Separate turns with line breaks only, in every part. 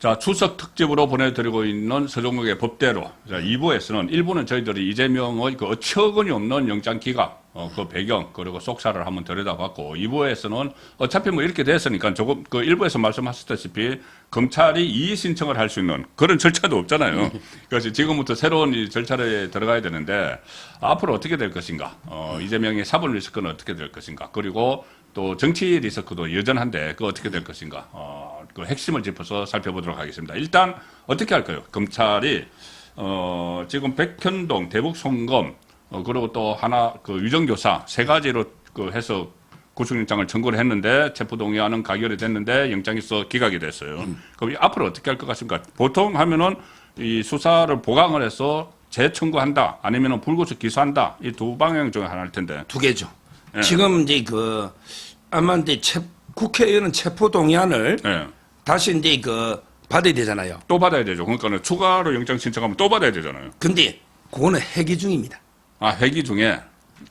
자, 추석 특집으로 보내드리고 있는 서종국의 법대로. 자, 2부에서는 1부는 저희들이 이재명의 그 어처구니 없는 영장 기각, 그 배경, 그리고 속사를 한번 들여다봤고, 2부에서는 어차피 뭐 이렇게 됐으니까 조금 그 1부에서 말씀하셨다시피 검찰이 이의 신청을 할 수 있는 그런 절차도 없잖아요. 그래서 지금부터 새로운 이 절차에 들어가야 되는데, 앞으로 어떻게 될 것인가, 이재명의 사법 리스크는 어떻게 될 것인가, 그리고 또 정치 리스크도 여전한데 그 어떻게 될 것인가, 그 핵심을 짚어서 살펴보도록 하겠습니다. 일단 어떻게 할까요? 검찰이 지금 백현동, 대북 송금, 그리고 또 하나 그 유정교사 세 가지로 그 해서 구속영장을 청구를 했는데 체포동의안은 가결이 됐는데 영장에서 기각이 됐어요. 그럼 앞으로 어떻게 할 것 같습니까? 보통 하면은 이 수사를 보강을 해서 재청구한다, 아니면은 불구속 기소한다, 이 두 방향 중에 하나일 텐데.
두 개죠.
예.
지금 이제 아마 이제 국회의원은 체포동의안을
예.
다시 이제 받아야 되잖아요.
또 받아야 되죠. 그러니까는 추가로 영장 신청하면 또 받아야 되잖아요.
근데 그거는 회기 중입니다.
아, 회기 중에.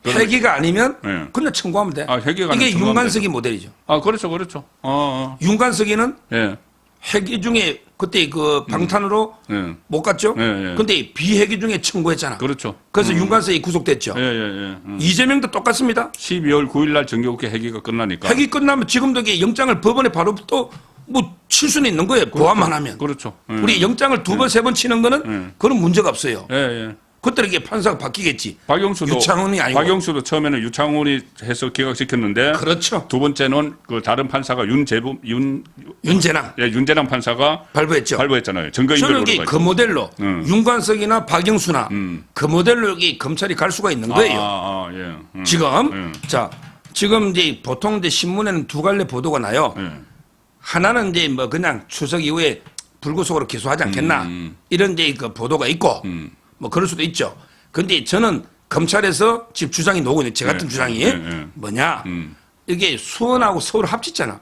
회기가 아니면
예.
그냥 청구하면 돼.
아, 회기가
이게
아니면 청구하면
윤관석이 모델이죠.
아, 그렇죠, 그렇죠.
윤관석이는
예.
회기 중에 그때 방탄으로
예.
못 갔죠.
예, 예.
근데 비회기 중에 청구했잖아.
그렇죠.
그래서 윤관석이 구속됐죠.
예, 예, 예.
이재명도 똑같습니다.
12월 9일 날 정기국회 회기가 끝나니까.
회기 끝나면 지금도 이게 영장을 법원에 바로 또 뭐 칠 수는 있는 거예요. 보완만 하면.
그렇죠. 예.
우리 영장을 두 번, 세 번 치는 거는 그런 문제가 없어요.
예, 예.
그때 이게 판사가 바뀌겠지.
박영수도
유창훈이 아니고.
박영수도 처음에는 유창훈이 해서 기각시켰는데
그렇죠.
두 번째는 그 다른 판사가 윤재남 판사가
발부했죠.
발부했잖아요. 증거
저는
인멸로
이게 그 모델로 윤관석이나 박영수나 그 모델로 여기 검찰이 갈 수가 있는 거예요.
예.
지금 지금 이제 보통 이제 신문에는 두 갈래 보도가 나요.
예.
하나는 이제 뭐 그냥 추석 이후에 불구속으로 기소하지 않겠나 이런 이제 그 보도가 있고 뭐 그럴 수도 있죠. 근데 저는 검찰에서 지금 주장이 나오고 있는 제 같은 주장이 뭐냐 이게 수원하고 서울 합치잖아.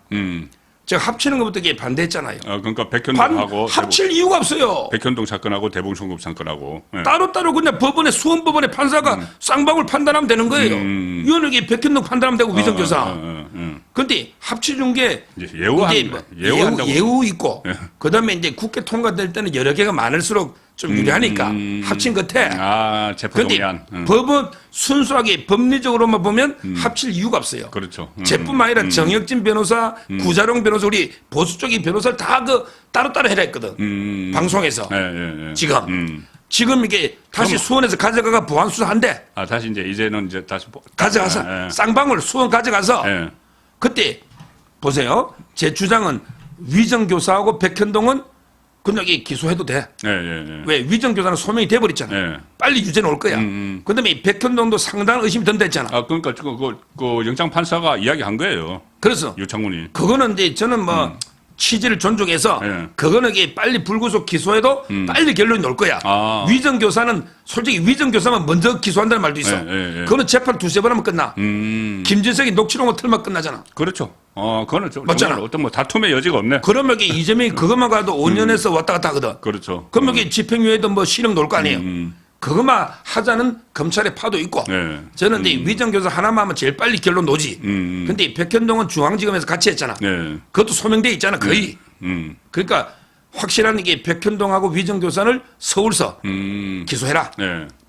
제가 합치는 것부터 이게 반대했잖아요.
그러니까 백현동하고
합칠 이유가 없어요.
백현동 사건하고 대북송금 사건하고
따로따로 그냥 법원에 수원 법원의 판사가 쌍방울 판단하면 되는 거예요. 이거는 이게 백현동 판단하면 되고 위정교사. 근데 합치준 게 예우 있고 그다음에 이제 국회 통과될 때는 여러 개가 많을수록 좀 유리하니까 합친 끝에.
체포동의안.
법은 순수하게 법리적으로만 보면 합칠 이유가 없어요.
그렇죠.
제뿐만 아니라 정혁진 변호사, 구자룡 변호사, 우리 보수 쪽인 변호사를 다 따로따로 해라 했거든. 방송에서. 지금 이게 다시 수원에서 가져가가 보안 수사한대.
다시 이제는 다시
가져가서 쌍방울 수원 가져가서 그때 보세요. 제 주장은 위정교사하고 백현동은 그냥 기소해도 돼. 왜 위정교사는 소명이 돼버렸잖아. 빨리 유죄 나올 거야. 그다음에 백현동도 상당한 의심이 든다 했잖아.
그러니까 그 영장 판사가 이야기한 거예요.
그래서
유창훈이.
그거는 이제 저는 취지를 존중해서 그거는 이게 빨리 불구속 기소해도 빨리 결론이 나올 거야. 위정교사는 솔직히 위정교사만 먼저 기소한다는 말도 있어. 그거는 재판 두세 번 하면 끝나. 김진석이 녹취록을 틀면 끝나잖아.
그렇죠. 그거는
맞잖아.
어떤 다툼의 여지가 없네.
그러면 이게 이재명이 그것만 가도 5년에서 왔다 갔다 하거든.
그렇죠.
그러면 이게 집행유예도 실형 나올 거 아니에요. 그것만 하자는 검찰의 파도 있고 저는 이제 위정교사 하나만 하면 제일 빨리 결론 나오지. 근데 백현동은 중앙지검에서 같이 했잖아. 그것도 소명돼 있잖아 거의. 그러니까 확실한 이게 백현동하고 위정교사를 서울서 기소해라.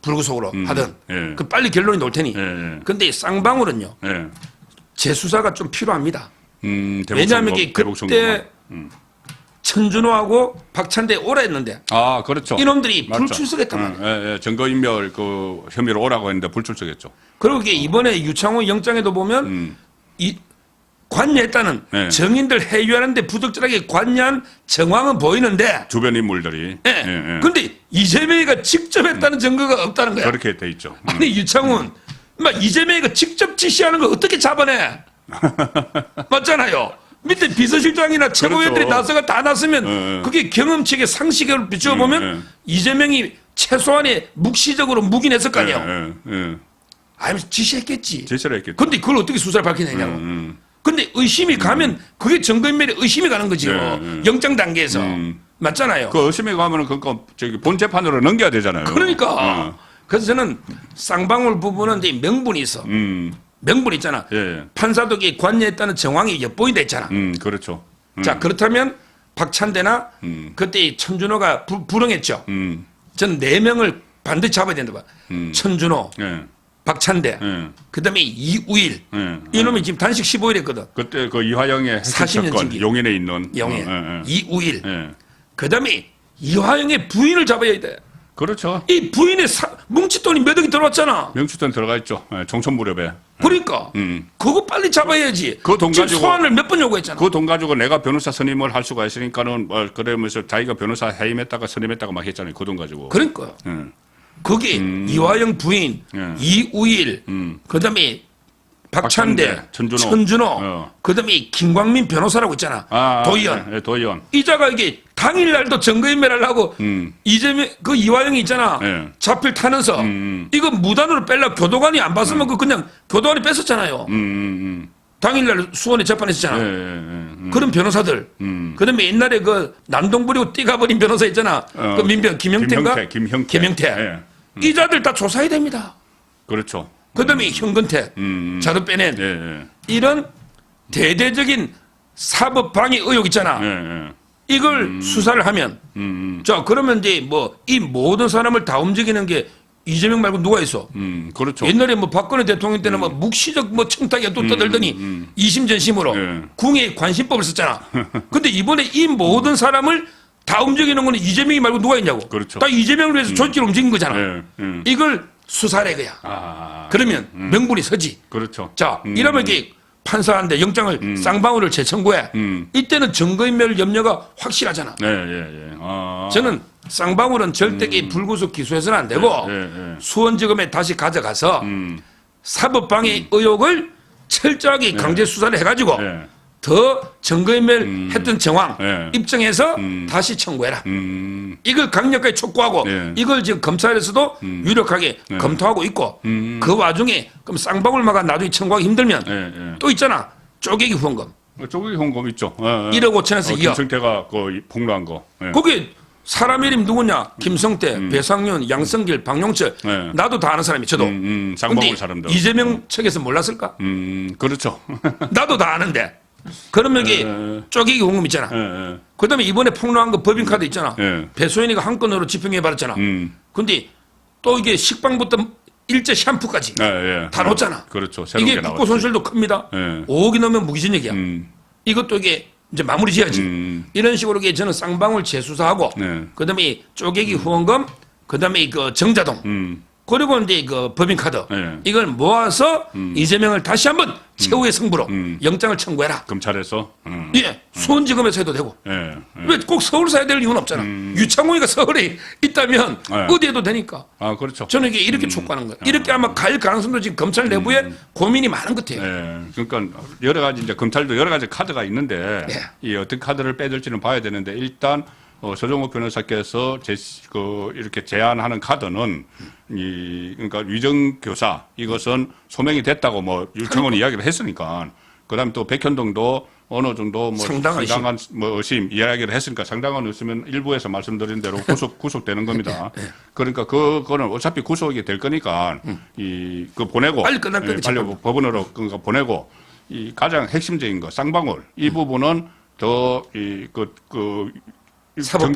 불구속으로 하든 그 빨리 결론이 나올 테니. 근데 쌍방울은요 재수사가 좀 필요합니다. 왜냐하면 이게 그때 천준호하고 박찬대 오라 했는데.
그렇죠.
이놈들이 불출석했단 말이에요.
증거인멸 그 혐의로 오라고 했는데 불출석했죠.
그리고 이게 이번에 유창호 영장에도 보면 관여했다는 정인들 해유하는데 부적절하게 관여한 정황은 보이는데
주변 인물들이.
근데 이재명이가 직접 했다는 증거가 없다는 거야.
그렇게 돼 있죠.
아니 유창훈 이재명이가 직접 지시하는 걸 어떻게 잡아내? 맞잖아요. 밑에 비서실장이나 최고위원들이 나서가 다 나서면 그게 경험칙의 상식을 비춰보면 이재명이 최소한의 묵시적으로 묵인했을 거 아니에요. 아니면 지시했겠지.
제시를 했겠죠.
근데 그걸 어떻게 수사를 밝혀내냐고. 근데 의심이 가면 그게 증거인멸에 의심이 가는 거지요. 영장 단계에서. 맞잖아요.
그 의심이 가면은 본 재판으로 넘겨야 되잖아요.
그러니까. 그래서 저는 쌍방울 부분은 이제 명분이 있어. 명분 있잖아. 판사도 관여했다는 정황이 엿보인다 했잖아.
그렇죠.
자, 그렇다면 박찬대나 그때 천준호가 불응했죠. 전 4명을 반드시 잡아야 된다 봐. 천준호,
예.
박찬대, 그다음에 이우일. 이놈이 지금 단식 15일 했거든.
그때 그 이화영의
40년
사건
징계.
용인에 있는
영예. 이우일.
예.
그다음에 이화영의 부인을 잡아야 돼.
그렇죠.
이 부인의 뭉칫돈이 몇 억이 들어왔잖아.
명추전 들어가 있죠. 예, 종천 무렵에.
그러니까 그거 빨리 잡아야지.
그돈
지금
가지고-
소환을 몇 번 요구했잖아.
그 돈 가지고 내가 변호사 선임을 할 수가 있으니까는 그러면서 자기가 변호사 해임했다가 선임했다가 막 했잖아요. 그 돈 가지고.
그러니까 거기 이화영 부인,
예.
이우일, 그다음에 박찬대,
박찬대,
천준호, 그다음에 김광민 변호사라고 있잖아. 도의원.
예, 도의원.
이자가 이게 당일날도 증거인멸을 하고 이재명 그 이화영이 있잖아.
예.
자필 타면서 이거 무단으로 뺄라 교도관이 안 봤으면 그 그냥 교도관이 뺐었잖아요. 당일날 수원에 재판했었잖아. 그런 변호사들. 그다음에 옛날에 그 난동 부리고 뛰가버린 변호사 있잖아. 그 민변 김형태인가?
김형태. 예.
이자들 다 조사해야 됩니다.
그렇죠.
그다음에 현근택 자료 빼낸
예, 예.
이런 대대적인 사법 방해 의혹 있잖아.
예, 예.
이걸 수사를 하면 자 그러면 이제 뭐 이 모든 사람을 다 움직이는 게 이재명 말고 누가 있어?
그렇죠.
옛날에 뭐 박근혜 대통령 때는 뭐 묵시적 뭐 청탁에 또 떠들더니 이심전심으로
예.
궁예 관심법을 썼잖아. 근데 이번에 이 모든 사람을 다 움직이는 거는 이재명이 말고 누가 있냐고.
그렇죠.
다 이재명을 위해서 조직을 움직인 거잖아.
예, 예.
이걸 수사래 그야.
아,
그러면 명분이 서지.
그렇죠.
자 이러면 이게 판사한테 영장을 쌍방울을 재청구해. 이때는 증거인멸 염려가 확실하잖아.
예, 예, 예. 아.
저는 쌍방울은 절대 이 불구속 기소해서는 안 되고
예, 예.
수원지검에 다시 가져가서 사법방해 의혹을 철저하게 강제 수사를 해가지고
예.
더 증거인멸 했던 정황
예.
입증해서 다시 청구해라. 이걸 강력하게 촉구하고
예.
이걸 지금 검찰에서도 유력하게 검토하고 있고 그 와중에 그럼 쌍방울마가 나중에 청구하기 힘들면
예, 예.
또 있잖아. 쪼개기 후원금.
쪼개기 홍금 있죠. 예, 예.
1억 5천에서 2억.
김성태가 그 폭로한 거. 예.
거기 사람 이름 누구냐? 김성태, 배상윤, 양성길, 박용철.
네.
나도 다 아는 사람이 저도.
쌍방울
근데
사람들.
이재명 측에서 몰랐을까?
그렇죠.
나도 다 아는데. 그러면 이게 쪼개기 공금 있잖아.
예, 예.
그다음에 이번에 폭로한 거 법인카드 있잖아.
예.
배소연이가 한 건으로 집행해 받았잖아. 근데 또 이게 식빵부터 일제 샴푸까지
예, 예.
다 놓잖아.
그렇죠. 새로운
이게
게
국고
나왔죠.
손실도 큽니다.
예.
5억이 넘으면 무기징역이야. 이것도 이게 이제 마무리 지어야지. 이런 식으로 이게 저는 쌍방울 재수사하고
네.
그다음에 쪼개기 후원금 그다음에 그 정자동 그리고 이제 그 법인카드
네.
이걸 모아서 이재명을 다시 한번 최후의 승부로 영장을 청구해라.
검찰에서.
예, 수원지검에서 해도 되고.
예, 예.
왜 꼭 서울 사야 될 이유는 없잖아. 유창훈이가 서울에 있다면
네.
어디 해도 되니까.
아, 그렇죠.
저는 이게 이렇게 촉구하는 거예요. 이렇게 아마 갈 가능성도 지금 검찰 내부에 고민이 많은 것 같아요.
예. 그러니까 여러 가지 이제 검찰도 여러 가지 카드가 있는데
예.
이 어떤 카드를 빼들지는 봐야 되는데 일단 서정호 변호사께서 이렇게 제안하는 카드는 그러니까 위정교사 이것은 소명이 됐다고 뭐 유창훈이 이야기를 했으니까 그다음에 또 백현동도 어느 정도 뭐
상당한
뭐 의심 이야기를 했으니까 상당한 의심은 일부에서 말씀드린 대로 구속되는 겁니다. 그러니까 그거는 어차피 구속이 될 거니까 그 보내고
빨리 끝날 거니까
빨리 법원으로 그러니까 보내고 이 가장 핵심적인 거 쌍방울 이 부분은 더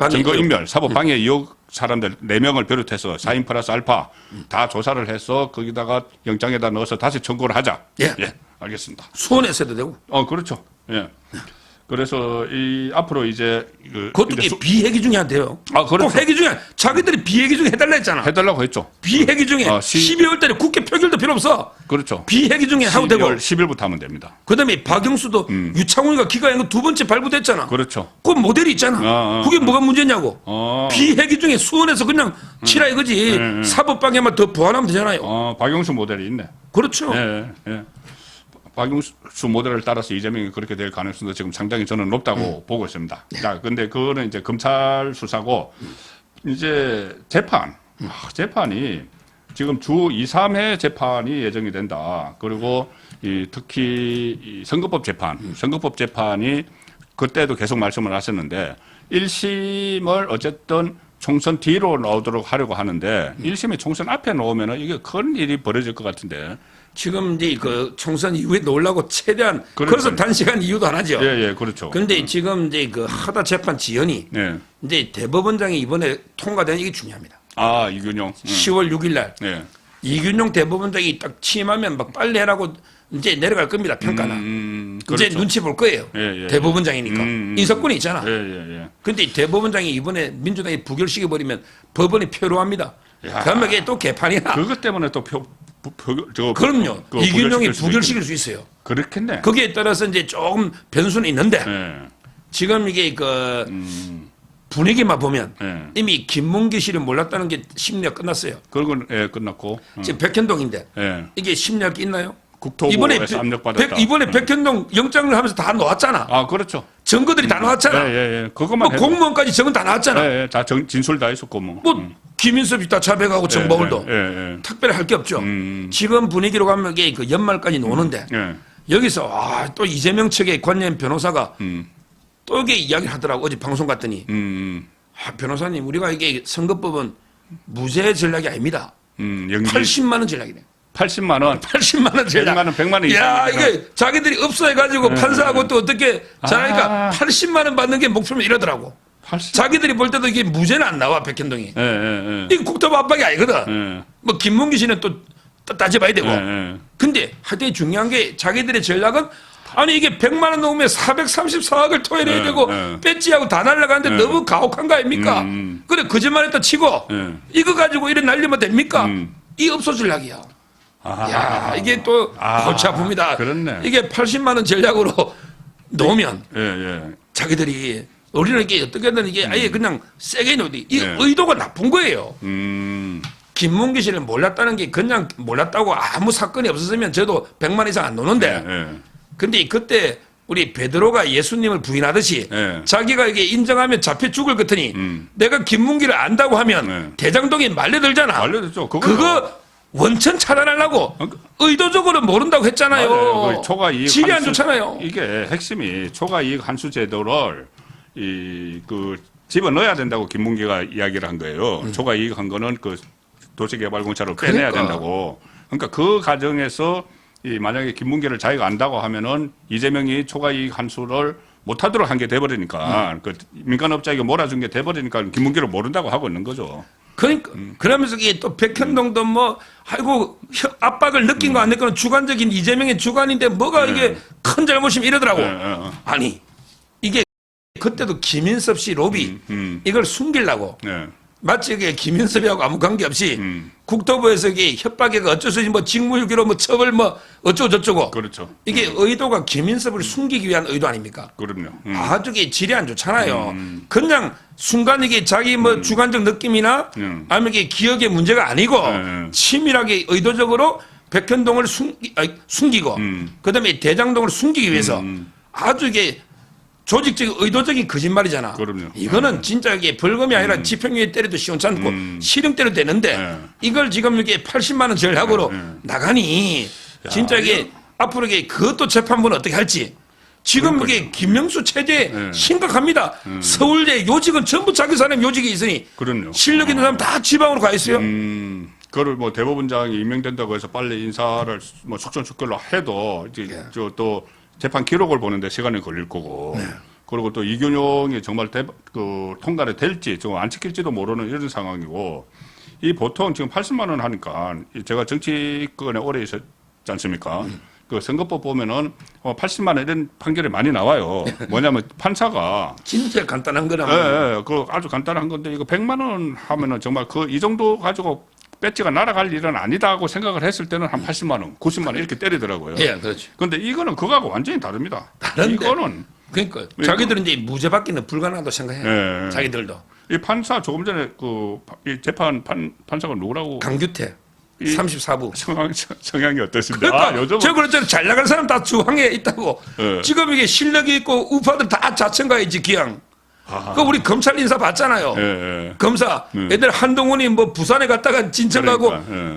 증거인멸, 사법방해 의혹 사람들 4명을 비롯해서 4인 플러스 알파 다 조사를 해서 거기다가 영장에다 넣어서 다시 청구를 하자.
예.
알겠습니다.
수원에서 해도 되고.
그렇죠. 예. 그래서 앞으로 이제
그것도 이게 비회기 중에 안 돼요.
그렇죠.
꼭 회기 중에 자기들이 비회기 중에 해달라 했잖아.
해달라고 했죠.
비회기 중에 12월 달에 국회 표결도 필요 없어.
그렇죠.
비회기 중에 하고 되고.
10일부터 하면 됩니다.
그다음에 박영수도 유창훈이가 기각한 거 2번째 발부됐잖아.
그렇죠.
그 모델이 있잖아. 그게 뭐가 문제냐고. 비회기 중에 수원에서 그냥 치라 이거지. 사법방해만 더 보완하면 되잖아요.
박영수 모델이 있네.
그렇죠.
예, 예. 박용수 모델을 따라서 이재명이 그렇게 될 가능성도 지금 상당히 저는 높다고 보고 있습니다. 자, 근데 그거는 이제 검찰 수사고, 이제 재판이 지금 주 2, 3회 재판이 예정이 된다. 그리고 특히 선거법 재판이 그때도 계속 말씀을 하셨는데, 1심을 어쨌든 총선 뒤로 나오도록 하려고 하는데 1심이 총선 앞에 나오면은 이게 큰 일이 벌어질 것 같은데
지금 이제 그 총선 이후에 놀라고 최대한 그래서 단시간 이유도 하나죠.
예, 예, 그렇죠.
그런데 지금 이제 그 하다 재판 지연이
예.
이제 대법원장이 이번에 통과된 이게 중요합니다.
아, 이균용.
10월 6일 날
예.
이균용 대법원장이 딱 취임하면 막 빨리 해라고 이제 내려갈 겁니다. 평가는.
그렇죠.
이제 눈치 볼 거예요.
예, 예,
대법원장이니까. 인사권이 있잖아.
예, 예, 예.
근데 이 대법원장이 이번에 민주당이 부결시켜 버리면 법원이 표로합니다. 그러면 이게 또 개판이야.
그것 때문에 또
그럼요. 이균용이 부결시킬 수 있어요.
그렇겠네.
거기에 따라서 이제 조금 변수는 있는데
예.
지금 이게 그 분위기만 보면
예.
이미 김문기 씨를 몰랐다는 게 심리가 끝났어요.
그건 예, 끝났고.
지금 백현동인데
예.
이게 심리학이 있나요?
국토부에서 압력받았다.
이번에 백현동 영장을 하면서 다 놓았잖아.
아, 그렇죠.
증거들이 다 나왔잖아.
예, 예, 예. 그것만
뭐 공무원까지 증거 다 나왔잖아.
예, 예. 다 진술 다 했었고 뭐.
뭐 김인섭이 다 자백하고 정보울도
예, 예, 예.
특별히 할 게 없죠. 지금 분위기로 가면 이게 그 연말까지 노는데
예.
여기서 또 이재명 측의 관련 변호사가 또 이게 이야기를 하더라고. 어제 방송 갔더니 변호사님 우리가 이게 선거법은 무죄 전략이 아닙니다.
연기
80만 원 전략이네.
80만 원.
80만 원 전략.
100만 원, 100만 원
야,
이상.
이게 자기들이 업소해가지고 판사하고 또 어떻게 잘하니까 80만 원 받는 게 목표면 이러더라고.
80.
자기들이 볼 때도 이게 무죄는 안 나와, 백현동이.
예, 예,
이게 국토부 압박이 아니거든.
예.
뭐 김문기 씨는 또 따져봐야 되고.
예, 예.
근데 하여튼 중요한 게 자기들의 전략은 아니 이게 100만 원 넣으면 434억을 토해내야 되고 배지하고 다 날라가는데 너무 가혹한 거 아닙니까? 그래 거짓말했다 치고 이거 가지고 이런 날리면 됩니까? 이 업소 전략이야. 야 이게 또 골치 아픕니다.
그렇네.
이게 80만 원 전략으로 놓으면
예, 예.
자기들이 우리는 이게 어떻게든 이게 아예 그냥 세게 놓디 이 의도가 나쁜 거예요. 김문기 씨를 몰랐다는 게 그냥 몰랐다고 아무 사건이 없었으면 저도 100만 이상 안 노는데
예.
근데 그때 우리 베드로가 예수님을 부인하듯이 자기가 이게 인정하면 잡혀 죽을 것더니 내가 김문기를 안다고 하면 대장동이 말려들잖아.
알려줬죠.
그거 원천 차단하려고 의도적으로 모른다고 했잖아요.
맞아요. 초과 이익
질이 안 좋잖아요.
이게 핵심이 초과 이익 환수 제도를 집어 넣어야 된다고 김문기가 이야기를 한 거예요. 초과 이익 한 거는 그 도시개발공사로 빼내야 된다고. 그러니까 그 과정에서 만약에 김문기를 자기가 안다고 하면은 이재명이 초과 이익 환수를 못하도록 한 게 돼버리니까 그 민간업자에게 몰아준 게 돼버리니까 김문기를 모른다고 하고 있는 거죠.
그러니까 그러면서 이게 또 백현동도 뭐 아이고 압박을 느낀 거 안 느낀 건 주관적인 이재명의 주관인데 뭐가 이게 큰 잘못이면 이러더라고. 아니 이게 그때도 김인섭 씨 로비 이걸 숨기려고 마치 이게 김인섭이하고 아무 관계없이 국토부에서 이게 협박해가 어쩔 수 없이 뭐 직무유기로 뭐 처벌 뭐 어쩌고 저쩌고.
그렇죠.
이게 의도가 김인섭을 숨기기 위한 의도 아닙니까?
그럼요.
아주 이게 질이 안 좋잖아요. 그냥 순간 이게 자기 뭐 주관적 느낌이나 아니면 이게 기억의 문제가 아니고 치밀하게 의도적으로 백현동을 숨기고 그다음에 대장동을 숨기기 위해서 아주 이게 조직적인 의도적인 거짓말이잖아.
그럼요.
이거는 진짜 이게 벌금이 아니라 집행유예 때려도 시원찮고 실형 때려도 되는데 이걸 지금 이게 80만 원 전략으로 나가니 진짜 이게 앞으로 이게 그것도 재판부는 어떻게 할지. 지금 이게 김명수 체제 심각합니다. 서울대 요직은 전부 자기 사람 요직이 있으니
그럼요.
실력 있는 사람 다 지방으로 가 있어요.
그걸 뭐 대법원장이 임명된다고 해서 빨리 인사를 뭐 속전속결로 해도 이제 또 재판 기록을 보는데 시간이 걸릴 거고 그리고 또 이균용이 정말 통과를 될지 좀 안 지킬지도 모르는 이런 상황이고 이 보통 지금 80만 원 하니까 제가 정치권에 오래 있었지 않습니까? 그 선거법 보면은 80만 원 이런 판결이 많이 나와요. 뭐냐면 판사가
진짜 간단한 거라.
예, 그 아주 간단한 건데 이거 100만 원 하면은 정말 이 정도 가지고 배지가 날아갈 일은 아니다고 생각을 했을 때는 한 80만 원, 90만 원 이렇게 때리더라고요.
예, 그렇죠.
근데 이거는 그거하고 완전히 다릅니다.
다른데.
이거는
그러니까 자기들은 이제 무죄 받기는 불가능하다고 생각해요. 자기들도.
이 판사 조금 전에 이 재판 판사가 누구라고?
강규태 34부.
성향이 어떻습니까?
그러니까
요즘
저 그렇잖아요. 잘 나가는 사람 다 중앙에 있다고. 지금 이게 실력이 있고 우파들 다 자천가 있지 기왕. 그 우리 검찰 인사 봤잖아요. 검사 애들 한동훈이 뭐 부산에 갔다가 진천 가고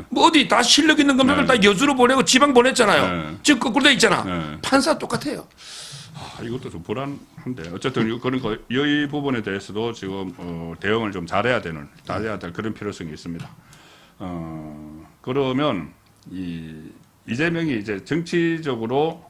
뭐 어디 다 실력 있는 검사들 다 여주로 보내고 지방 보냈잖아요. 지금 거꾸로 돼 있잖아. 판사 똑같아요.
이것도 좀 불안한데 어쨌든 그런 이 부분에 대해서도 지금 대응을 좀 잘해야 될 그런 필요성이 있습니다. 그러면 이재명이 이제 정치적으로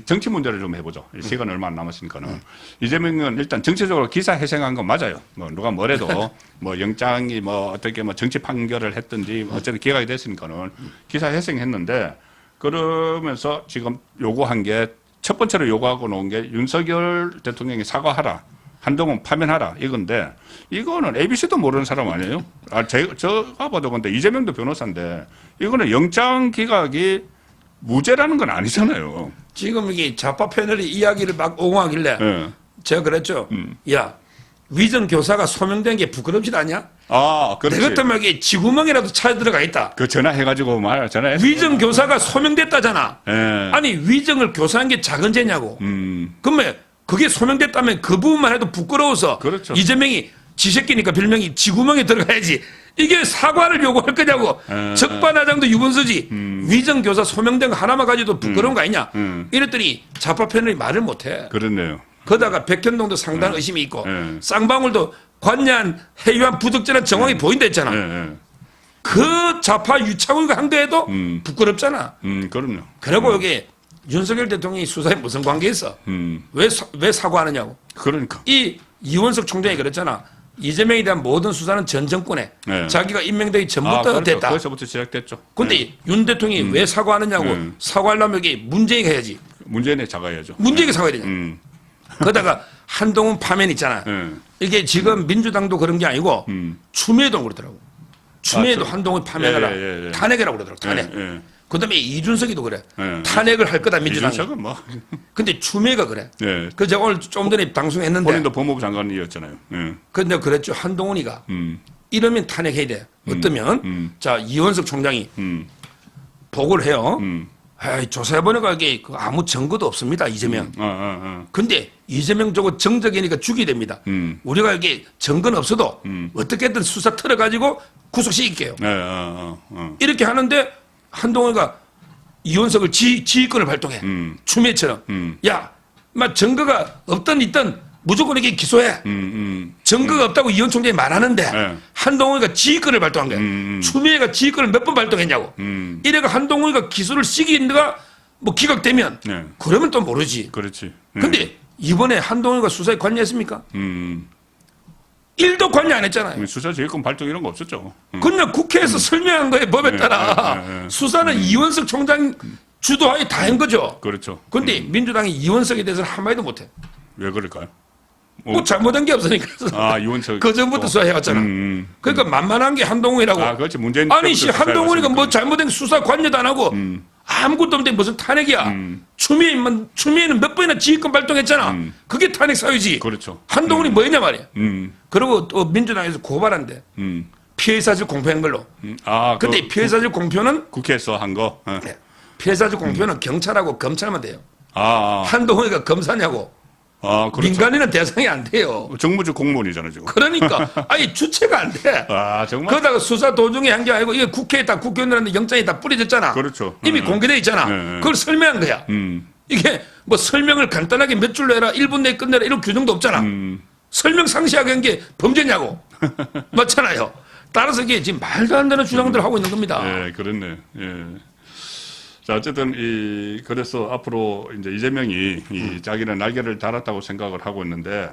정치 문제를 좀 해보죠. 시간 얼마 안 남았으니까는 이재명은 일단 정치적으로 기사 회생한 건 맞아요. 뭐 누가 뭐래도 뭐 영장이 뭐 어떻게 뭐 정치 판결을 했든지 어쨌든 기각이 됐으니까는 기사 회생했는데 그러면서 지금 요구한 게 첫 번째로 요구하고 놓은 게 윤석열 대통령이 사과하라. 한동훈 파면하라 이건데 이거는 ABC도 모르는 사람 아니에요? 제가 봐도 근데 이재명도 변호사인데 이거는 영장 기각이 무죄라는 건 아니잖아요.
지금 이게 좌파 패널이 이야기를 막 옹호하길래
네.
제가 그랬죠. 야 위정 교사가 소명된 게 부끄럽지도 않냐?
아, 그렇지.
내 같으면 이게 지구멍이라도 찾아 들어가 있다.
그 전화해가지고 전화했어.
위정 교사가 소명됐다잖아.
예.
아니 위정을 교사한 게 작은 죄냐고. 그러면 그게 소명됐다면 그 부분만 해도 부끄러워서
그렇죠.
이재명이 지새끼니까 별명이 지구멍에 들어가야지. 이게 사과를 요구할 거냐고. 적반하장도 유분수지. 위정교사 소명된 거 하나만 가지고도 부끄러운 거 아니냐. 이랬더니 좌파 패널이 말을 못해.
그렇네요.
거다가 백현동도 상당한 의심이 있고 쌍방울도 관여한 해유한 부득전한 정황이 보인다 했잖아. 그 좌파 유착을과 한데에도 부끄럽잖아.
그럼요.
그리고 여기 윤석열 대통령이 수사에 무슨 관계 있어? 왜 사과하느냐고.
그러니까.
이 이원석 총장이 그랬잖아. 이재명에 대한 모든 수사는 전 정권에 자기가 임명되기 전부터
그렇죠.
됐다.
거기서부터 시작됐죠.
근데 윤 대통령이 왜 사과하느냐고. 사과하려면 이게 문재인이 해야지.
문재인에 작아야죠.
문재인이 사과해야 되냐. 그러다가 한동훈 파면 있잖아. 이게 지금 민주당도 그런 게 아니고 추미애도 그러더라고. 추미애도 한동훈 파면하라. 탄핵이라고 그러더라고. 탄핵. 그다음에 이준석이도 그래. 탄핵을 할 거다 민주당이.
이준석은 뭐.
근데 추미애가 그래.
예.
그 제가 오늘 좀 전에 방송했는데.
본인도 법무부 장관이었잖아요. 예.
근데 그랬죠. 한동훈이가 이러면 탄핵해야 돼. 어떠면 자 이원석 총장이 보고를 해요. 에이, 조사해보니까 이게 아무 증거도 없습니다. 이재명. 근데 이재명 저거 정적이니까 죽이 됩니다. 우리가 이게 증거는 없어도 어떻게든 수사 틀어가지고 구속시킬게요. 이렇게 하는데 한동훈이가 이원석을 지휘권을 발동해. 추미애처럼. 야, 막 증거가 없든 있든 무조건 이게 기소해. 증거가 없다고 이원 총장이 말하는데 한동훈이가 지휘권을 발동한 거야. 추미애가 지휘권을 몇 번 발동했냐고. 이래가 한동훈이가 기소를 시키는가 뭐 기각되면 그러면 또 모르지.
그렇지.
근데 이번에 한동훈이가 수사에 관여했습니까? 1도 관여 안 했잖아요.
수사지휘권 발동 이런 거 없었죠.
그냥 국회에서 설명한 거에 법에 따라 수사는 이원석 총장 주도하에 다 한 거죠.
그렇죠.
근데 민주당이 이원석에 대해서는 한마디도 못해.
왜 그럴까요?
뭐 잘못한 게 없으니까.
아, 이원석.
그 전부터 수사해왔잖아. 그러니까 만만한 게 한동훈이라고.
아, 그렇지. 문재인.
아니, 한동훈이가 뭐 잘못된 수사 관여도 안 하고 아무것도 없는데 무슨 탄핵이야. 추미애는 몇 번이나 지휘권 발동했잖아. 그게 탄핵 사유지.
그렇죠.
한동훈이 뭐였냐 말이야. 그리고 또 민주당에서 고발한대. 피해사실 공표한 걸로.
아,
근데 피해사실 공표는
국회에서 한 거.
네. 피해사실 공표는 경찰하고 검찰만 돼요.
아.
한동훈이가 검사냐고.
아, 그렇죠.
민간인은 대상이 안 돼요.
정무직 공무원이잖아요, 지금.
그러니까 아니 주체가 안 돼.
아, 정말.
그러다가 수사 도중에 한 게 아니고 이게 국회에 다 국회의원들한테 영장이 다 뿌려졌잖아.
그렇죠.
이미 공개돼 있잖아. 그걸 설명한 거야. 이게 뭐 설명을 간단하게 몇 줄로 해라, 1분 내에 끝내라 이런 규정도 없잖아. 설명 상세하게 한 게 범죄냐고. 맞잖아요. 따라서 이게 지금 말도 안 되는 주장들을 하고 있는 겁니다.
예, 그렇네. 예. 자, 어쨌든 그래서 앞으로 이제 이재명이 자기는 날개를 달았다고 생각을 하고 있는데,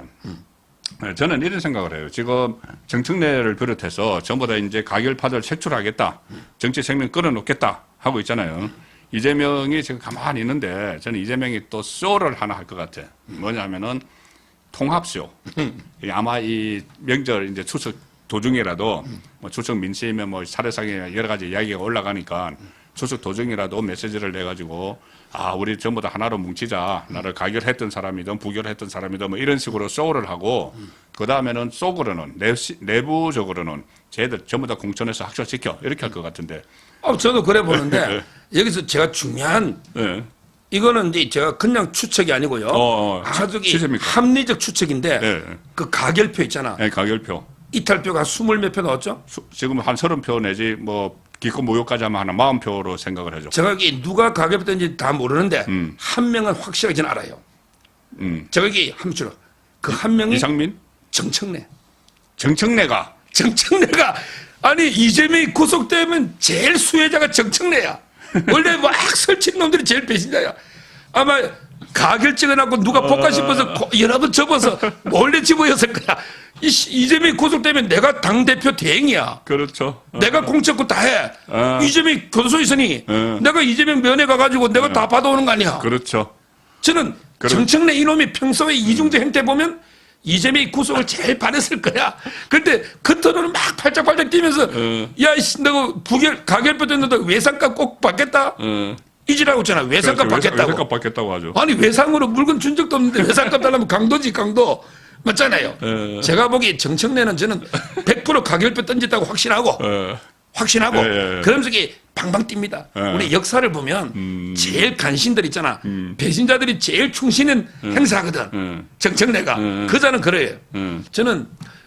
저는 이런 생각을 해요. 지금 정청래를 비롯해서 전부 다 이제 가결파들 색출하겠다, 정치 생명 끌어놓겠다 하고 있잖아요. 이재명이 지금 가만히 있는데, 저는 이재명이 또 쇼를 하나 할 것 같아. 뭐냐면은 통합쇼. 아마 이 명절 이제 추석 도중이라도 뭐 추석 민심에 뭐 사례상에 여러 가지 이야기가 올라가니까. 추석 도중이라도 메시지를 내가지고 우리 전부 다 하나로 뭉치자. 나를 가결했던 사람이든 부결했던 사람이든 뭐 이런 식으로 쇼를 하고 그 다음에는 속으로는 내부적으로는 쟤들 전부 다 공천해서 학살시켜 이렇게 할 것 같은데.
저도 그래 보는데 여기서 제가 중요한 이거는 이제 제가 그냥 추측이 아니고요. 아주 합리적 추측인데 그 가결표 있잖아.
네, 가결표.
이탈표가 20몇 표 나왔죠?
지금 한 30표 내지 뭐 기껏 모욕까지 하면 한 40표로 생각을 하죠.
제가 여기 누가 가결됐는지 다 모르는데 한 명은 확실하게 저는 알아요. 제가 여기 한 줄. 그 한 명이
이상민?
정청래.
정청래가
아니 이재명이 구속되면 제일 수혜자가 정청래야. 원래 막 설친 놈들이 제일 배신자야. 아마 가결 찍어놨고 누가 볼까 싶어서 여러 번 접어서 몰래 집어였을 거야. 이재명이 구속되면 내가 당대표 대행이야.
그렇죠.
내가 공천권 다 해. 이재명이 교도소에 있으니 내가 이재명 면회 가가지고 내가 다 받아오는 거 아니야.
그렇죠.
저는 정청래 이놈이 평소에 이중적 행태 보면 이재명이 구속을 제일 바랬을 거야. 근데 겉으로는 막 팔짝팔짝 뛰면서 야, 너가 가결표 됐는데 외상값 꼭 받겠다? 이지라고 했잖아. 외상값 받겠다고.
외상값 받겠다고 하죠.
아니 외상으로 물건 준 적도 없는데 외상값 달라면 강도지 강도. 맞잖아요. 제가 보기에 정청래는 저는 100% 가결표 던졌다고 확신하고 그러면서 이게 방방 뜁니다. 우리 역사를 보면 제일 간신들 있잖아. 배신자들이 제일 충신은 행사거든. 정청래가. 그자는 그래요. 저는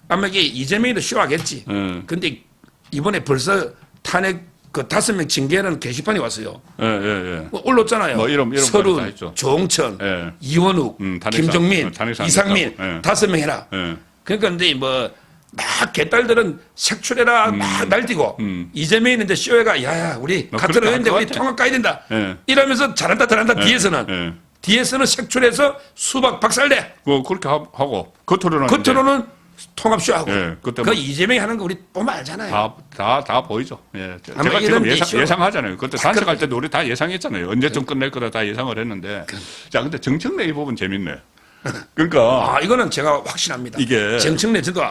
아마 이게 이재명이도 싫어하겠지. 근데 이번에 벌써 탄핵 그 5명 징계라는 게시판이 왔어요. 뭐 올랐잖아요.
뭐 이름
서른, 조홍천, 이원욱, 김종민, 이상민 5명 해라. 그러니까 근데 뭐 막 개딸들은 색출해라 막 날뛰고 이재명이는 이제 쇼에가 야야 우리 같은 의원인데 우리 통합 가야 된다. 이러면서 잘한다 뒤에서는 색출해서 수박 박살내.
그렇게 하고
겉으로는 통합쇼하고 그 이재명이 하는 거 우리 보면 알잖아요.
다 보이죠. 예. 제가 지금 예상하잖아요. 그때 단식할 때도 우리 다 예상했잖아요. 언제쯤 끝낼 거다 다 예상을 했는데. 자, 근데 정청래 이 부분 재밌네. 그러니까
이거는 제가 확신합니다.
이게
정청래 저도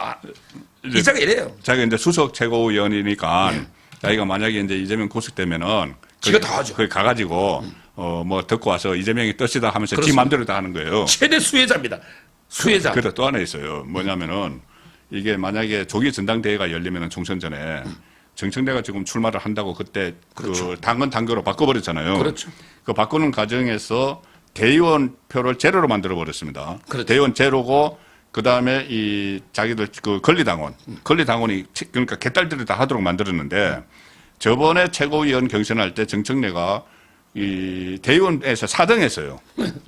이자가 이래요.
자기가 이제 수석 최고위원이니까 자기가 만약에 이제 이재명 구속되면은
지가 다 하죠.
거기 가가지고 뭐 듣고 와서 이재명이 뜻이다 하면서 지 마음대로 다 하는 거예요.
최대 수혜자입니다. 수혜자.
그래 또 하나 있어요. 뭐냐면은 이게 만약에 조기 전당대회가 열리면은 총선 전에 정청래가 지금 출마를 한다고 그때 그 당헌 당규로 바꿔버렸잖아요.
그렇죠.
그 바꾸는 과정에서 대의원 표를 제로로 만들어 버렸습니다.
그렇죠.
대의원 제로고 그 다음에 이 자기들 그 권리당원이 그러니까 개딸들이 다 하도록 만들었는데 저번에 최고위원 경선할 때 정청래가 이 대의원에서 4등했어요.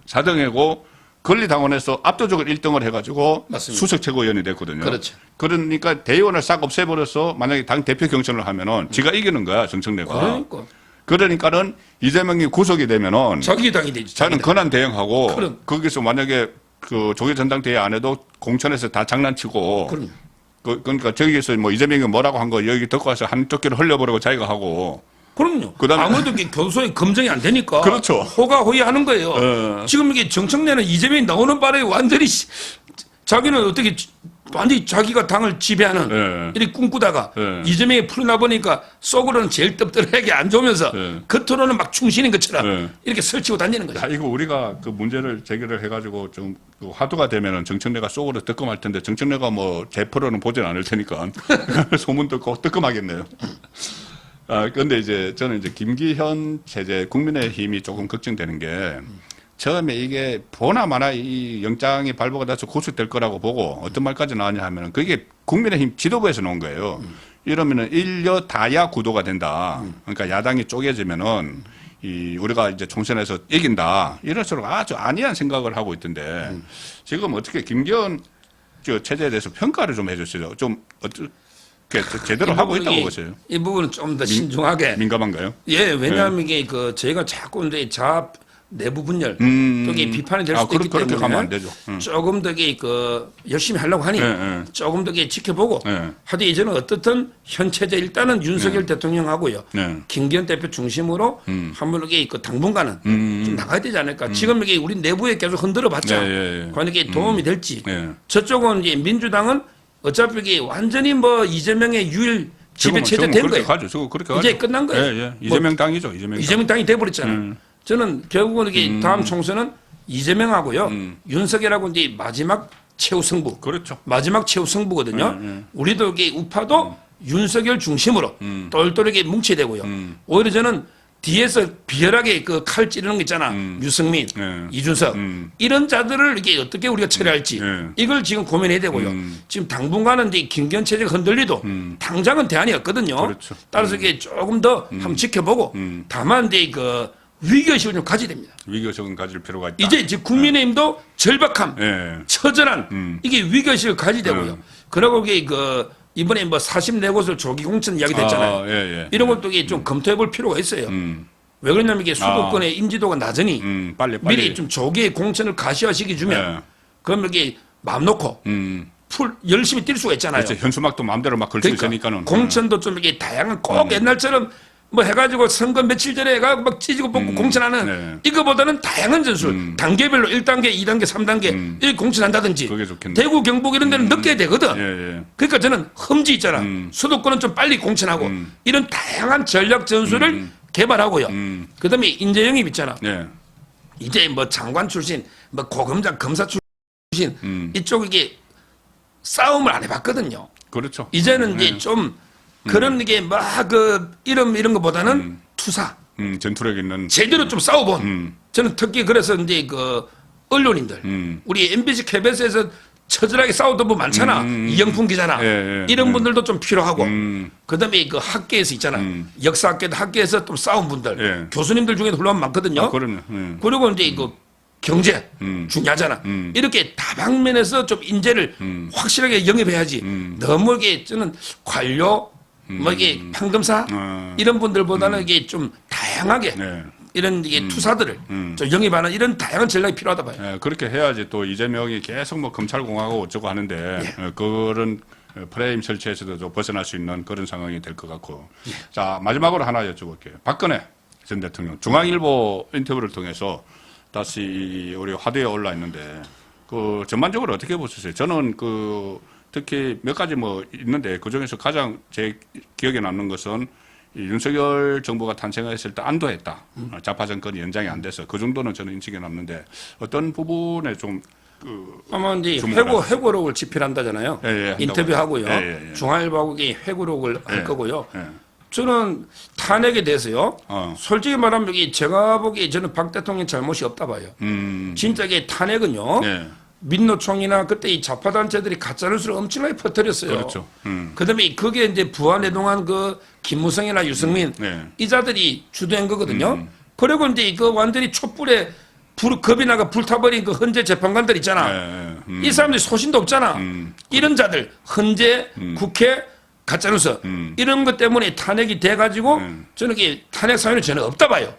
4등하고 권리당원에서 압도적으로 1등을 해가지고
맞습니다.
수석 최고위원이 됐거든요.
그렇죠.
그러니까 대의원을 싹 없애버려서 만약에 당 대표 경선을 하면은 지가 이기는 거야 정청래가. 그러니까는 이재명이 구속이 되면은
자기 당이 되지.
자는 권한 대행하고 거기서 만약에 그 조기 전당대회 안 해도 공천에서 다 장난치고. 그러니까 저기에서 뭐 이재명이 뭐라고 한 거 여기 듣고 와서 한쪽 귀를 흘려버리고 자기가 하고.
그럼요. 아무래도 교도소에 검증이 안 되니까.
그렇죠.
호가호위하는 거예요. 지금 이게 정청래는 이재명이 나오는 바람에 완전히 자기는 어떻게 완전히 자기가 당을 지배하는 이렇게 꿈꾸다가 이재명이 풀어나 보니까 속으로는 제일 떡들하게 안 좋으면서 겉으로는 막 충신인 것처럼 이렇게 설치고 다니는 거죠.
이거 우리가 그 문제를 제기를 해가지고 좀 화두가 되면은 정청래가 속으로 뜨끔할 텐데 정청래가 뭐 제 프로는 보진 않을 테니까 소문 듣고 뜨끔하겠네요. 근데 이제 저는 이제 김기현 체제 국민의힘이 조금 걱정되는 게 처음에 이게 보나마나 이 영장이 발부가 돼서 구속될 거라고 보고 어떤 말까지 나왔냐 하면은 그게 국민의힘 지도부에서 나온 거예요. 이러면은 일여 다야 구도가 된다. 그러니까 야당이 쪼개지면은 우리가 이제 총선에서 이긴다. 이럴수록 아주 안이한 생각을 하고 있던데 지금 어떻게 김기현 체제에 대해서 평가를 좀 해주시죠. 좀 제대로 하고 있다고 보세요.
이 부분은 좀 더 신중하게.
민감한가요?
예, 왜냐하면 이게 저희가 자꾸 이제 내부 분열 또 이게 비판이 될 수도 있기 때문에
가면 안 되죠.
조금 더 열심히 하려고 하니 조금 더 지켜보고 하되 이제는 어떻든 현 체제 일단은 윤석열 대통령하고요 김기현 대표 중심으로 한번 이게 당분간은 좀 나가야 되지 않을까. 지금 이게 우리 내부에 계속 흔들어봤자 과연 이게 도움이 될지. 저쪽은 이제 민주당은 어차피 이게 완전히 뭐 이재명의 유일 지배 체제 된 거예요. 이제 끝난 거예요.
이재명 당이죠.
이재명 당이 돼버렸잖아요. 저는 결국은 이게 다음 총선은 이재명하고요 윤석열하고 이제 마지막 최후 승부.
그렇죠.
마지막 최후 승부거든요. 우리도 이게 우파도 윤석열 중심으로 똘똘하게 뭉쳐야 되고요. 오히려 저는 뒤에서 비열하게 그 칼 찌르는 거 있잖아. 유승민, 이준석 이런 자들을 이게 어떻게 우리가 처리할지 이걸 지금 고민해야 되고요. 지금 당분간은 이제 김기현 체제가 흔들리도 당장은 대안이 없거든요.
그렇죠.
따라서 이게 조금 더 한번 지켜보고 다만 이제 위기의식을 좀 가져야 됩니다.
위기의식은 가질 필요가 있다.
이제 국민의힘도 절박함, 처절한 이게 위기의식을 가져야 되고요. 그리고 이게 이번에 뭐 44곳을 조기 공천 이야기 됐잖아요. 이런 것도 좀 검토해 볼 필요가 있어요. 왜 그러냐면 이게 수도권의 인지도가 낮으니
빨리.
미리 좀 조기에 공천을 가시화시켜 주면 그러면 이게 마음 놓고 열심히 뛸 수가 있잖아요.
그렇죠. 현수막도 마음대로 막 걸 수
그러니까
있으니까는.
공천도 좀 이게 다양한 꼭 옛날처럼 뭐 해가지고 선거 며칠 전에 해가 막 찢고 뽑고 공천하는 이거보다는 다양한 전술 단계별로 1단계, 2단계, 3단계 이렇게 공천한다든지
그게 좋겠네.
대구, 경북 이런 데는 늦게 되거든.
예.
그러니까 저는 험지 있잖아. 수도권은 좀 빨리 공천하고 이런 다양한 전략 전술을 개발하고요. 그다음에 인재 영입 있잖아.
예.
이제 뭐 장관 출신, 뭐 고검장, 검사 출신 이쪽 이게 싸움을 안 해봤거든요.
그렇죠.
이제는 이제 좀 그런 게 막 그 이런 거보다는 투사,
전투력 있는.
제대로 좀 싸워본. 저는 특히 그래서 이제 그 언론인들, 우리 MBC KBS에서 처절하게 싸우던 분 많잖아. 이영풍 기자나 이런 분들도 좀 필요하고. 그다음에 그 학계에서 있잖아. 역사학계도 학계에서 좀 싸운 분들, 교수님들 중에도 훌륭한 많거든요.
아, 그럼요.
그리고 이제 그 경제 중요하잖아. 이렇게 다방면에서 좀 인재를 확실하게 영입해야지. 너무 이게 저는 관료 뭐 이게 판검사 이런 분들보다는 이게 좀 다양하게 이런 이게 투사들을 좀 영입하는 이런 다양한 전략이 필요하다 봐요.
예, 그렇게 해야지 또 이재명이 계속 뭐 검찰공화국 어쩌고 하는데 그런 프레임 설치에서도 좀 벗어날 수 있는 그런 상황이 될 것 같고. 자, 마지막으로 하나 여쭤볼게요. 박근혜 전 대통령 중앙일보 인터뷰를 통해서 다시 우리 화두에 올라 있는데 그 전반적으로 어떻게 보셨어요? 저는 그 특히 몇 가지 뭐 있는데 그중에서 가장 제 기억에 남는 것은 이 윤석열 정부가 탄생했을 때 안도했다. 좌파 정권이 연장이 안 돼서 그 정도는 저는 인식에 남는데 어떤 부분에 좀
아마 이제 회고록을 집필한다잖아요. 인터뷰하고요. 중앙일보하고 회고록을 할 거고요. 저는 탄핵에 대해서요. 솔직히 말하면 여기 제가 보기에 저는 박 대통령 잘못이 없다 봐요. 진짜 이게 탄핵은요. 민노총이나 그때 이 좌파 단체들이 가짜뉴스를 엄청나게 퍼뜨렸어요.
그렇죠.
그다음에 그게 이제 부안해동한 그 김무성이나 유승민 이 자들이 주도한 거거든요. 그리고 이제 그 완전히 촛불에 겁이 나가 불타버린 그 헌재 재판관들 있잖아. 이 사람들이 소신도 없잖아. 이런 자들 헌재 국회 가짜뉴스 이런 것 때문에 탄핵이 돼가지고 저는 이게 탄핵 사유는 저는 없다 봐요.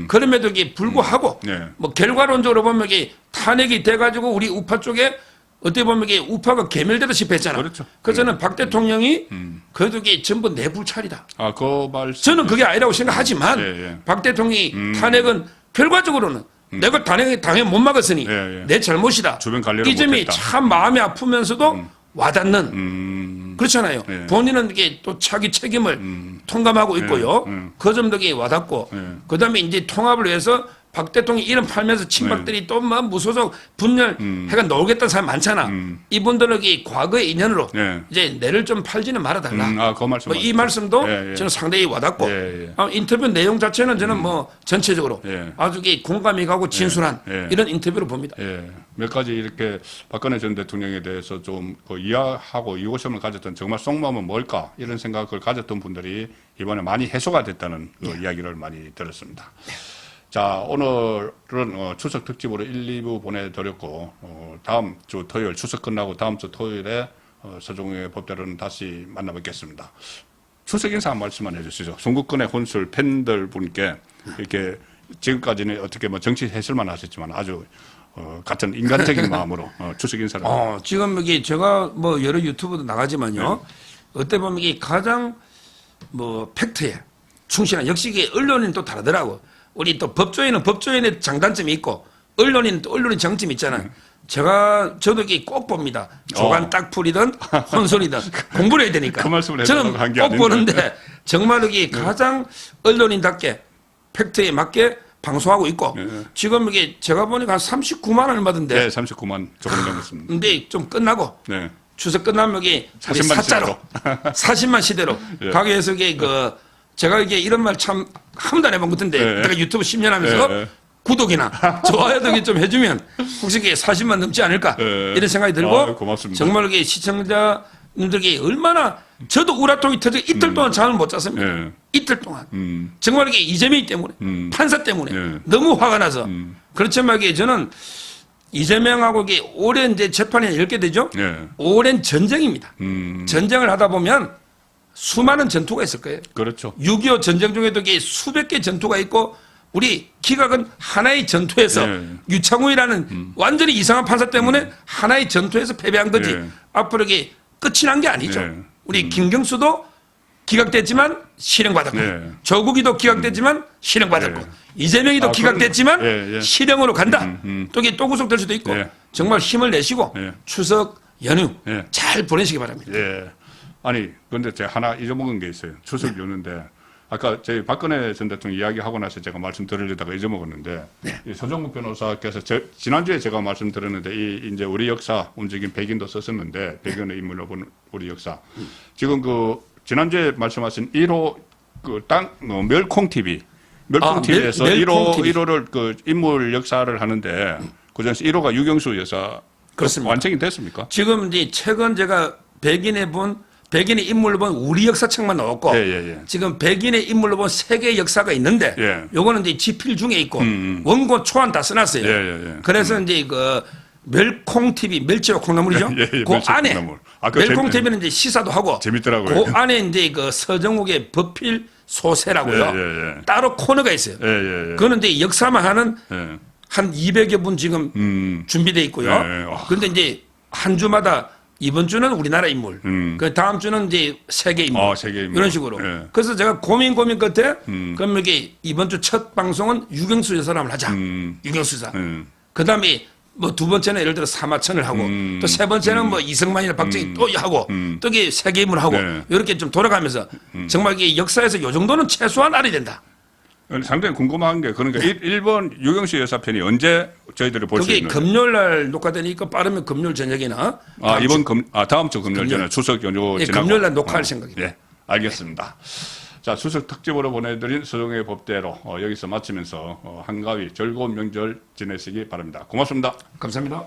그럼에도 이게 불구하고 뭐 결과론적으로 보면 이게 탄핵이 돼가지고 우리 우파 쪽에 어떻게 보면 이게 우파가 개멸되듯이 했잖아.
그렇죠.
그래서 저는 박 대통령이 그래도 이게 전부 내불찰이다.
아, 그 말.
저는 그게 아니라고 생각하지만 박대통령이 탄핵은 결과적으로는 내가 당연 못 막았으니 내 잘못이다.
주변 관리를
이 점이
못했다.
참 마음이 아프면서도 와닿는 그렇잖아요. 본인은 이게 또 자기 책임을 통감하고 있고요. 그 점도 와닿고 그다음에 이제 통합을 위해서 박 대통령이 이름 팔면서 친박들이 또 뭐 무소속 분열 해가 놀겠다는 사람 많잖아. 이분들은 과거의 인연으로 이제 내를 좀 팔지는 말아달라.
그 말씀.
뭐 이 말씀도 저는 상당히 와닿고 인터뷰 내용 자체는 저는 뭐 전체적으로 아주 공감이 가고 진솔한 이런 인터뷰로 봅니다.
몇 가지 이렇게 박근혜 전 대통령에 대해서 좀 이해하고 이고심을 가졌던 정말 속마음은 뭘까 이런 생각을 가졌던 분들이 이번에 많이 해소가 됐다는 그 이야기를 많이 들었습니다. 자, 오늘은 추석 특집으로 1, 2부 보내드렸고 다음 주 토요일 추석 끝나고 다음 주 토요일에 서종의 법대로는 다시 만나뵙겠습니다. 추석 인사 한 말씀만 해주시죠. 송국근의 혼술 팬들 분께 이렇게 지금까지는 어떻게 뭐 정치 해설만 하셨지만 아주 같은 인간적인 마음으로 추석 인사를.
지금 여기 제가 뭐 여러 유튜브도 나가지만요. 어떻게 보면 이게 가장 뭐 팩트에 충실한 역시 이게 언론인 또 다르더라고. 우리 또 법조인은 법조인의 장단점이 있고 언론인은 또 언론의 장점이 있잖아요. 저도 이게 꼭 봅니다. 조간 딱풀이든 혼술이든 공부를 해야 되니까.
그 말씀을
저는
한게
꼭
아닌데.
보는데 정말 이게 가장 언론인답게 팩트에 맞게 방송하고 있고 지금 이게 제가 보니까 한 39만 얼마던데.
네, 39만 조금 넘었습니다.
근데 좀 끝나고 추석 끝나면 여기
40만
사자로 40만 시대로 가기 위해서 이게 제가 이게 이런 말 참 한 번도 안 해본 것 같은데 내가 유튜브 10년 하면서 구독이나 좋아요도 이렇게 좀 해주면 혹시 이게 40만 넘지 않을까 이런 생각이 들고
고맙습니다.
정말 이게 시청자님들께 얼마나 저도 우라통이 터져 이틀 동안 잠을 못 잤습니다. 이틀 동안 정말 이게 이재명 때문에 판사 때문에 너무 화가 나서 그렇지만 이게 저는 이재명하고 이게 오랜 이제 재판이 10개 되죠. 오랜 전쟁입니다. 전쟁을 하다 보면 수많은 전투가 있을 거예요.
그렇죠.
6.25 전쟁 중에도 이게 수백 개 전투가 있고 우리 기각은 하나의 전투에서 유창훈이라는 완전히 이상한 판사 때문에 하나의 전투에서 패배한 거지. 앞으로 이게 끝이 난 게 아니죠. 우리 김경수도 기각됐지만 실형받았고 조국이도 기각됐지만 실형받았고 이재명이도 기각됐지만 실형으로 간다. 또 이게 또 구속될 수도 있고 정말 힘을 내시고 추석 연휴 잘 보내시기 바랍니다.
아니 그런데 제가 하나 잊어먹은 게 있어요. 추석 연휴인데 아까 저희 박근혜 전 대통령 이야기하고 나서 제가 말씀드리려다가 잊어먹었는데 이 서정국 변호사께서 지난주에 제가 말씀드렸는데 이제 우리 역사 움직임 백인도 썼었는데 백인의 인물로 본 우리 역사 지금 그 지난주에 말씀하신 1호 멸콩 TV TV에서 1호를 그 인물 역사를 하는데 그중에서 1호가 유경수 여사
그렇습니다.
완성이 됐습니까?
지금 이제 최근 제가 백인의 인물로 본 우리 역사책만 나왔고 지금 백인의 인물로 본 세계 역사가 있는데 요거는 이제 지필 중에 있고 원고 초안 다 써놨어요. 그래서 이제 그 멸콩 TV 멸치와 콩나물이죠. 그 안에 멸콩 TV는 이제 시사도 하고
재밌더라고요.
그 안에 이제 그 서정욱의 법필 소세라고요. 따로 코너가 있어요. 그거는 이제 역사만 하는 한 200여 분 지금 준비돼 있고요. 그런데 이제 한 주마다 이번 주는 우리나라 인물, 그 다음 주는 이제 세계 인물, 이런 식으로. 그래서 제가 고민 끝에 그럼 이게 이번 주 첫 방송은 유경수 여사람을 하자. 유경수 여사. 그 다음에 뭐 두 번째는 예를 들어 사마천을 하고 또 세 번째는 뭐 이승만이나 박정희 또 하고 또 이게 세계 인물 하고 이렇게 좀 돌아가면서 정말 이게 역사에서 요 정도는 최소한 알아야 된다.
상당히 궁금한 게 그러니까 1번 유경수 여사 편이 언제 저희들이 볼 수 있는?
그게 금요일 날 녹화되니까 빠르면 금요일 저녁이나
다음 주 금요일 저녁 추석 연휴 지나고
금요일 날 녹화할 생각입니다.
네, 알겠습니다. 자, 추석 특집으로 보내드린 서정의 법대로 여기서 마치면서 한가위 즐거운 명절 지내시기 바랍니다. 고맙습니다.
감사합니다.